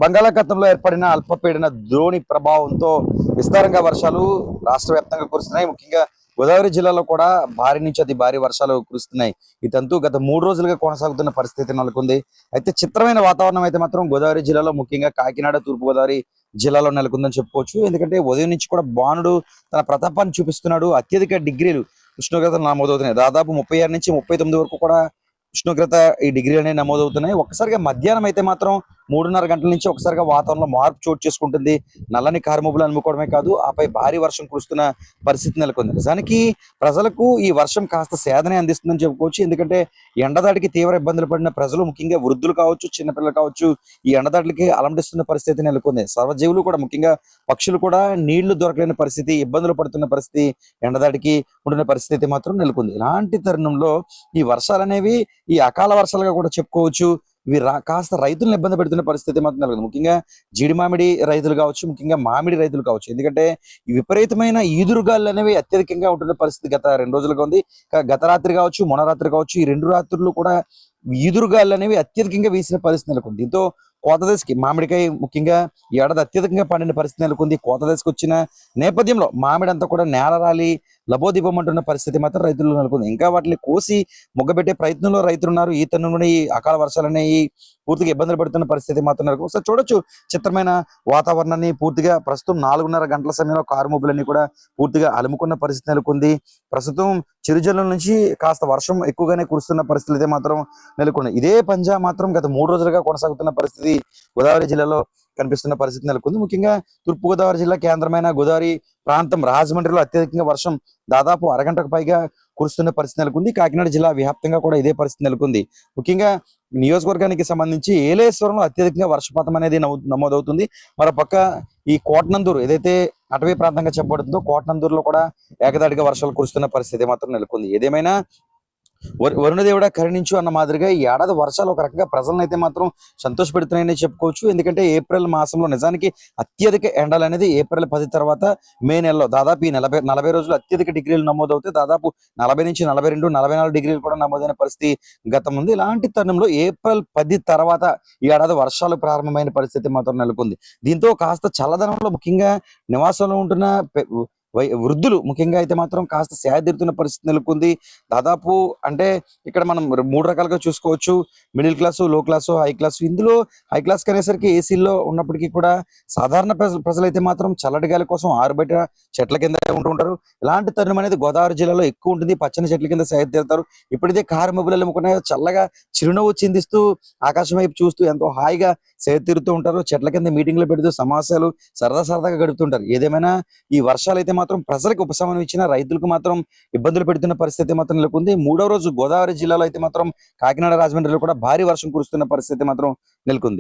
బంగాళాఖాతంలో ఏర్పడిన అల్పపీడన ద్రోణి ప్రభావంతో విస్తారంగా వర్షాలు రాష్ట్ర వ్యాప్తంగా కురుస్తున్నాయి. ముఖ్యంగా గోదావరి జిల్లాలో కూడా భారీ నుంచి అతి భారీ వర్షాలు కురుస్తున్నాయి. ఈ తంతు గత 3 రోజులుగా కొనసాగుతున్న పరిస్థితి నెలకొంది. అయితే చిత్రమైన వాతావరణం అయితే మాత్రం గోదావరి జిల్లాలో ముఖ్యంగా కాకినాడ, తూర్పుగోదావరి జిల్లాలో నెలకొందని చెప్పుకోవచ్చు. ఎందుకంటే ఉదయం నుంచి కూడా బాణుడు తన ప్రతాపాన్ని చూపిస్తున్నాడు. అత్యధిక డిగ్రీలు ఉష్ణోగ్రతలు నమోదవుతున్నాయి. దాదాపు 36 నుంచి 39 వరకు కూడా ఉష్ణోగ్రత ఈ డిగ్రీలు అనేవి నమోదవుతున్నాయి. ఒక్కసారిగా మధ్యాహ్నం అయితే మాత్రం 3:30 గంటల నుంచి ఒకసారిగా వాతావరణంలో మార్పు చోటు చేసుకుంటుంది. నల్లని కారుమబ్బులు అలుముకోవడమే కాదు, ఆపై భారీ వర్షం కురుస్తున్న పరిస్థితి నెలకొంది. నిజానికి ప్రజలకు ఈ వర్షం కాస్త సేదనే అందిస్తుందని చెప్పుకోవచ్చు. ఎందుకంటే ఎండదాడికి తీవ్ర ఇబ్బందులు పడిన ప్రజలు, ముఖ్యంగా వృద్ధులు కావచ్చు, చిన్నపిల్లలు కావచ్చు, ఈ ఎండదాడికి అలమటిస్తున్న పరిస్థితి నెలకొంది. సర్వజీవులు కూడా, ముఖ్యంగా పక్షులు కూడా నీళ్లు దొరకలేని పరిస్థితి, ఇబ్బందులు పడుతున్న పరిస్థితి, ఎండదాడికి ఉండిన పరిస్థితి మాత్రం నెలకొంది. ఇలాంటి తరుణంలో ఈ వర్షాలు అనేవి ఈ అకాల వర్షాలుగా కూడా చెప్పుకోవచ్చు. ఇవి కాస్త రైతులను ఇబ్బంది పెడుతున్న పరిస్థితి మాత్రం నెలకొంది. ముఖ్యంగా జీడి మామిడి రైతులు కావచ్చు, ముఖ్యంగా మామిడి రైతులు కావచ్చు. ఎందుకంటే ఈ విపరీతమైన ఈదురుగాలు అనేవి అత్యధికంగా ఉంటున్న పరిస్థితి గత 2 రోజులుగా ఉంది. గత రాత్రి కావచ్చు, మొన్న రాత్రి కావచ్చు, ఈ 2 రాత్రులు కూడా ఈదురుగాలు అనేవి అత్యధికంగా వీసిన పరిస్థితి నెలకొంది. దీంతో కోత దశకి మామిడికాయ ముఖ్యంగా ఈ ఏడాది అత్యధికంగా పండిన పరిస్థితి నెలకొంది. కోత దశకు వచ్చిన నేపథ్యంలో మామిడి అంతా కూడా నేల రాలి లబోదీపమంటున్న పరిస్థితి మాత్రం రైతులు నెలకొంది. ఇంకా వాటిని కోసి మొగ్గబెట్టే ప్రయత్నంలో రైతులు ఉన్నారు. ఈ తరుణంలో ఈ అకాల వర్షాలు అనేవి పూర్తిగా ఇబ్బందులు పడుతున్న పరిస్థితి మాత్రం నెలకొంది. ఒకసారి చూడొచ్చు చిత్రమైన వాతావరణాన్ని. పూర్తిగా ప్రస్తుతం 4:30 గంటల సమయంలో కారుమబ్బులన్నీ కూడా పూర్తిగా అలుముకున్న పరిస్థితి నెలకొంది. ప్రస్తుతం చిరుజల్లుల నుంచి కాస్త వర్షం ఎక్కువగానే కురుస్తున్న పరిస్థితి అయితే మాత్రం నెలకొంది. ఇదే పంజా మాత్రం గత 3 రోజులుగా కొనసాగుతున్న పరిస్థితి గోదావరి జిల్లాలో కనిపిస్తున్న పరిస్థితి నెలకొంది. ముఖ్యంగా తూర్పుగోదావరి జిల్లా కేంద్రమైన గోదావరి ప్రాంతం రాజమండ్రిలో అత్యధికంగా వర్షం దాదాపు అరగంటకు పైగా కురుస్తున్న పరిస్థితి నెలకొంది. కాకినాడ జిల్లా వ్యాప్తంగా కూడా ఇదే పరిస్థితి నెలకొంది. ముఖ్యంగా నియోజకవర్గానికి సంబంధించి ఏలేశ్వరంలో అత్యధికంగా వర్షపాతం అనేది నమోదవుతుంది. మరోపక్క ఈ కోటనందూరు ఏదైతే అటవీ ప్రాంతంగా చెప్పబడుతుందో కోటనందూరులో కూడా ఏకదాటిగా వర్షాలు కురుస్తున్న పరిస్థితి మాత్రం నెలకొంది. ఏదేమైనా వరుణదేవుడా కరుణించు అన్న మాదిరిగా ఈ ఏడాది వర్షాలు ఒక రకంగా ప్రజలను అయితే మాత్రం సంతోషపెడుతున్నాయని చెప్పుకోవచ్చు. ఎందుకంటే ఏప్రిల్ మాసంలో నిజానికి అత్యధిక ఎండలు అనేది ఏప్రిల్ 10 తర్వాత మే నెలలో దాదాపు ఈ 40 రోజులు అత్యధిక డిగ్రీలు నమోదవుతాయి. దాదాపు 40 నుంచి 42, 44 డిగ్రీలు కూడా నమోదైన పరిస్థితి గతం ఉంది. ఇలాంటి తరుణంలో ఏప్రిల్ 10 తర్వాత ఈ ఏడాది వర్షాలు ప్రారంభమైన పరిస్థితి మాత్రం నెలకొంది. దీంతో కాస్త చల్లదనంలో ముఖ్యంగా నివాసంలో ఉంటున్న వృద్ధులు ముఖ్యంగా అయితే మాత్రం కాస్త సేదతీరుతున్న పరిస్థితి నెలకొంది. దాదాపు అంటే ఇక్కడ మనం 3 రకాలుగా చూసుకోవచ్చు. మిడిల్ క్లాసు, లో క్లాసు, హై క్లాసు. ఇందులో హై క్లాస్ అనేసరికి ఏసీల్లో ఉన్నప్పటికీ కూడా సాధారణ ప్రజలైతే మాత్రం చల్లటి గాలి కోసం ఆరుబయట చెట్ల కింద ఉంటూ ఉంటారు. ఇలాంటి తరుణం అనేది గోదావరి జిల్లాలో ఎక్కువ ఉంటుంది. పచ్చని చెట్ల కింద సేదతీరుతారు. ఇప్పుడైతే కారు మబ్బులు అమ్ముకునే చల్లగా చిరునవ్వు చిందిస్తూ ఆకాశం వైపు చూస్తూ ఎంతో హాయిగా సేదతీరుతూ ఉంటారు. చెట్ల కింద మీటింగ్లు పెడుతూ సమావేశాలు సరదాగా గడుపుతుంటారు. ఏదేమైనా ఈ వర్షాలు అయితే మాత్రం ప్రజలకు ఉపశమనం ఇచ్చిన రైతులకు మాత్రం ఇబ్బందులు పెడుతున్న పరిస్థితి మాత్రం నెలకొంది. 3వ రోజు గోదావరి జిల్లాలో అయితే మాత్రం కాకినాడ, రాజమండ్రిలో కూడా భారీ వర్షం కురుస్తున్న పరిస్థితి మాత్రం నెలకొంది.